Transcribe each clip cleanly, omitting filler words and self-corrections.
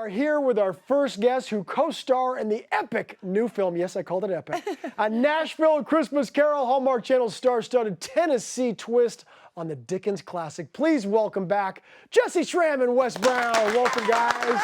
are here with our first guest who co-star in the epic new film, yes, I called it epic, a Nashville Christmas Carol, Hallmark Channel star-studded Tennessee twist on the Dickens classic. Please welcome back Jessy Schram and Wes Brown. Welcome, guys.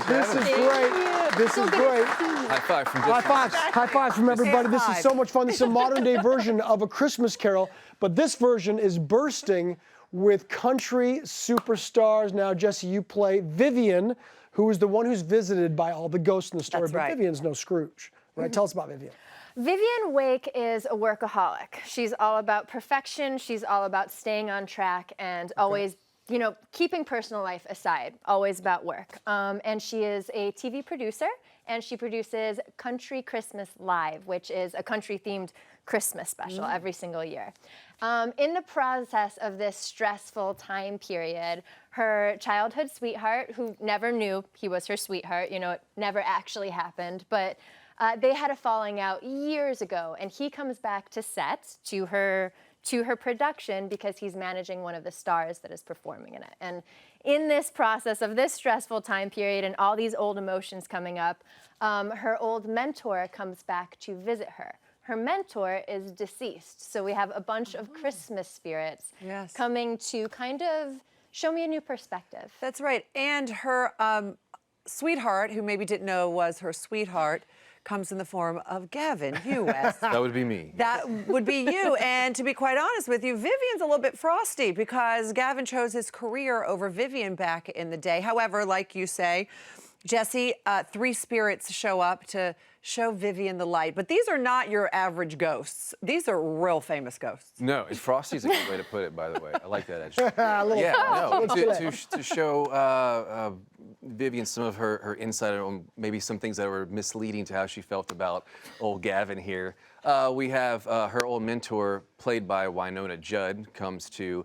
This is great. This is great. High five from High fives. High fives from everybody. This is so much fun. This is a modern-day version of A Christmas Carol, but this version is bursting with country superstars. Now, Jessy, you play Vivian, who is the one who's visited by all the ghosts in the story. That's right. But Vivian's no Scrooge, right? Tell us about Vivian. Vivian Wake is a workaholic. She's all about perfection. She's all about staying on track and always, you know, keeping personal life aside, always about work. And she is a TV producer, and she produces Country Christmas Live, which is a country-themed Christmas special every single year. In the process of this stressful time period, her childhood sweetheart, who never knew he was her sweetheart, you know, it never actually happened, but they had a falling out years ago, and he comes back to set to her production because he's managing one of the stars that is performing in it. And in this process of this stressful time period and all these old emotions coming up, her old mentor comes back to visit her. Her mentor is deceased, so we have a bunch of Christmas spirits coming to kind of show me a new perspective. That's right. And her sweetheart, who maybe didn't know was her sweetheart, comes in the form of Gavin, you, Wes. That would be me. That would be you. And to be quite honest with you, Vivian's a little bit frosty because Gavin chose his career over Vivian back in the day. However, like you say, Jessy, three spirits show up to show Vivian the light. But these are not your average ghosts. These are real famous ghosts. No, Frosty's a good way to put it, by the way. I like that actually. To show Vivian some of her insight on maybe some things that were misleading to how she felt about old Gavin here. We have her old mentor, played by Winona Judd, comes to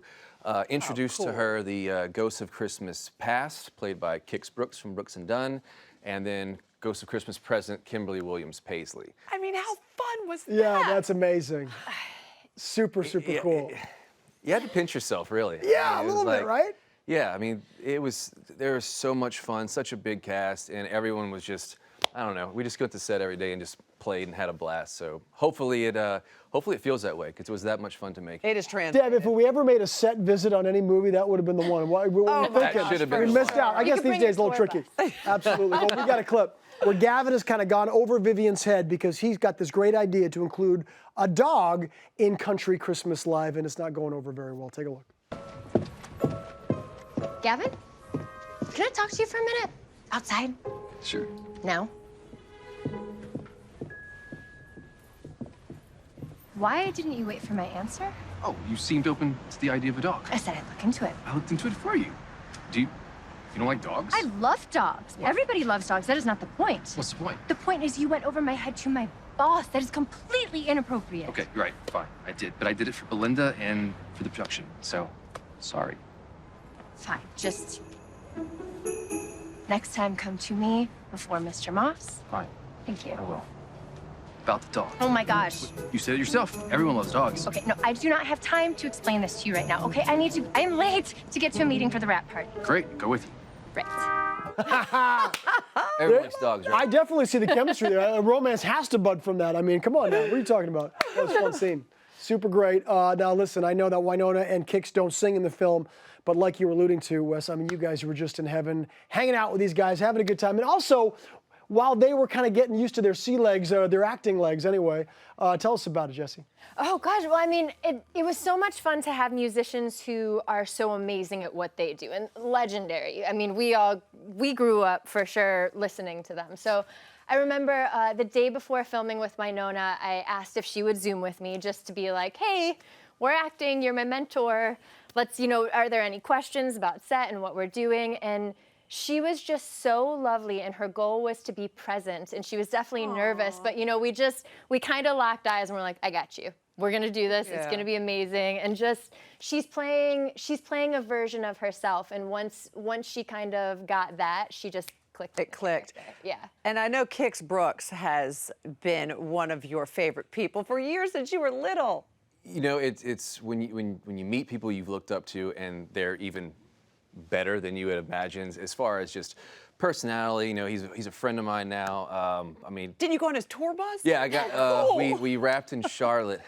introduce to her the Ghosts of Christmas Past, played by Kix Brooks from Brooks and Dunn, and then Ghosts of Christmas Present, Kimberly Williams Paisley. I mean, how fun was that? Yeah, that's amazing. Super cool. You had to pinch yourself, really. Yeah, I mean, a little bit, right? Yeah, I mean, there was so much fun, such a big cast, and everyone was just, I don't know, we just went to set every day and just played and had a blast. So hopefully it feels that way, because it was that much fun to make. It is trans. Deb, if we ever made a set visit on any movie, that would have been the one. What were you thinking? That should have been We the missed one. out. I guess these days a little tricky. Absolutely. Well, we got a clip where Gavin has kind of gone over Vivian's head because he's got this great idea to include a dog in Country Christmas Live, and it's not going over very well. Take a look. Gavin, can I talk to you for a minute? Outside? Sure. No. Why didn't you wait for my answer? Oh, you seemed open to the idea of a dog. I said I'd look into it. I looked into it for you. You don't like dogs? I love dogs. What? Everybody loves dogs. That is not the point. What's the point? The point is you went over my head to my boss. That is completely inappropriate. Okay, you're right. Fine, I did. But I did it for Belinda and for the production. So, sorry. Fine. Just next time come to me before Mr. Moss. Fine, Thank you. I will. About the dog. Oh my gosh. You said it yourself. Everyone loves dogs. Okay, no, I do not have time to explain this to you right now, okay? I am late to get to a meeting for the rap party. Great, go with you. Right. Everyone likes dogs, right? I definitely see the chemistry there. A romance has to bud from that. I mean, come on now. What are you talking about? That was a fun scene. Super great. Now, listen, I know that Winona and Kix don't sing in the film, but like you were alluding to, Wes, I mean, you guys were just in heaven, hanging out with these guys, having a good time. And also, while they were kind of getting used to their sea legs, their acting legs anyway, tell us about it, Jessy. Oh gosh, well, I mean, it was so much fun to have musicians who are so amazing at what they do and legendary. I mean, we grew up for sure listening to them. So I remember the day before filming with Winona, I asked if she would Zoom with me just to be like, hey, we're acting, you're my mentor. Let's, you know, are there any questions about set and what we're doing? And she was just so lovely, and her goal was to be present, and she was definitely nervous, but you know, we kind of locked eyes and we're like, I got you. We're gonna do this, it's gonna be amazing. And just, she's playing a version of herself, and once she kind of got that, she just clicked. It clicked. Yeah. And I know Kix Brooks has been one of your favorite people for years since you were little. You know, it's when you meet people you've looked up to and they're even better than you would imagine as far as just personality. You know, he's a friend of mine now. I mean, Didn't you go on his tour bus? yeah, I got we wrapped in Charlotte.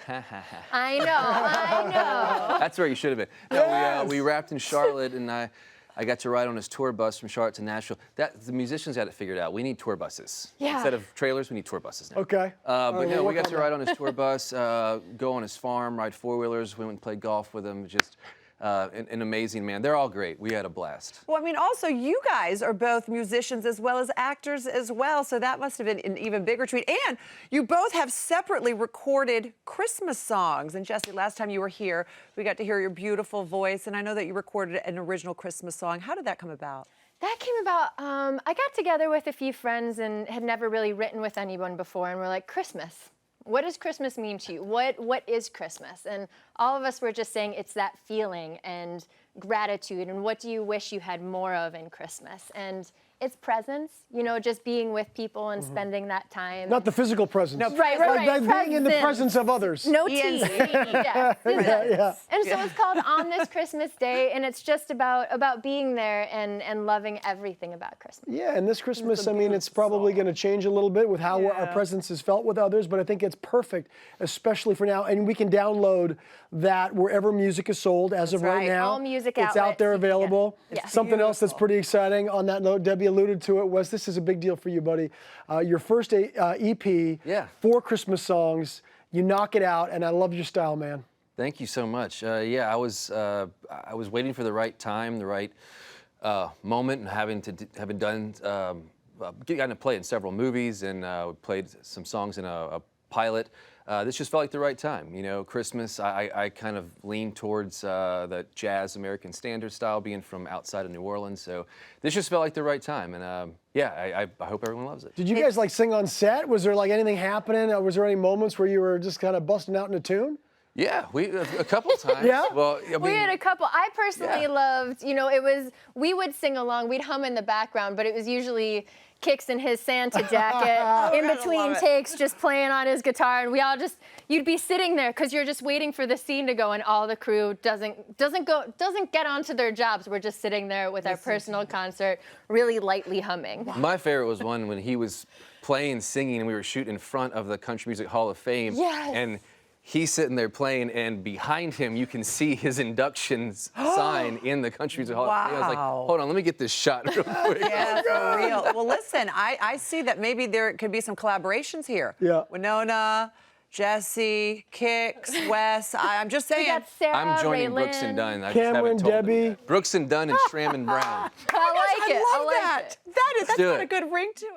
I know. That's where you should have been. No, Yes. we wrapped in Charlotte, and I got to ride on his tour bus from Charlotte to Nashville. The musicians had it figured out. We need tour buses. Yeah. Instead of trailers, we need tour buses now. Okay. But no, we'll we work got on to that. ride on his tour bus, go on his farm, ride four-wheelers. We went and played golf with him. Just an amazing man. They're all great. We had a blast. Well, I mean, also, you guys are both musicians as well as actors as well, so that must have been an even bigger treat. And you both have separately recorded Christmas songs. And Jessy, last time you were here, we got to hear your beautiful voice, and I know that you recorded an original Christmas song. How did that come about? That came about, I got together with a few friends and had never really written with anyone before, and we're like, Christmas. What does Christmas mean to you? What is Christmas? And all of us were just saying it's that feeling and gratitude, and what do you wish you had more of in Christmas? And it's presents, you know, just being with people and spending that time. Not the physical presence. No, Right. Like being in the Presents. presence of others. No Ian's. tea. Yeah. Yeah. And so it's called On This Christmas Day, and it's just about being there and loving everything about Christmas. Yeah, and this Christmas, I mean, it's probably going to change a little bit with how our presence is felt with others, but I think it's perfect, especially for now. And we can download that wherever music is sold as of right right. now. All music It's out outlets there you can get. available. Yeah. Something else that's pretty exciting on that note, Debbie alluded to it, was this is a big deal for you, buddy. Your first EP, Yeah. 4 Christmas songs. You knock it out, and I love your style, man. Thank you so much. Yeah, I was waiting for the right time, the right moment, and having done gotten to play in several movies and played some songs in a pilot. This just felt like the right time. You know, Christmas, I kind of lean towards the jazz American standard style, being from outside of New Orleans. So this just felt like the right time. And yeah, I hope everyone loves it. Did you guys like sing on set? Was there like anything happening? Was there any moments where you were just kind of busting out in a tune? Yeah, a couple times. Yeah? Well, I We mean, had a couple. I personally Yeah. loved, you know, we would sing along, we'd hum in the background, but it was usually Kix in his Santa jacket in gotta between love it. takes, just playing on his guitar, and we all just, you'd be sitting there because you're just waiting for the scene to go, and all the crew doesn't get onto their jobs. We're just sitting there with our personal concert, really lightly humming. My favorite was one when he was playing, singing, and we were shooting in front of the Country Music Hall of Fame. Yes. And he's sitting there playing, and behind him you can see his induction sign in the Country Music Hall of Fame. I was like, Wow. hold on, let me get this shot real quick. Yeah, for real. Well, listen, I see that maybe there could be some collaborations here. Yeah. Winona, Jessy, Kix, Wes. I'm just We saying. got Sarah, I'm joining Raylyn. Brooks and Dunn. I just Cameron, haven't told them Debbie. yet. Brooks and Dunn and Schram and Brown. I like it. I love I like that. it. That's do got it. a good ring to it.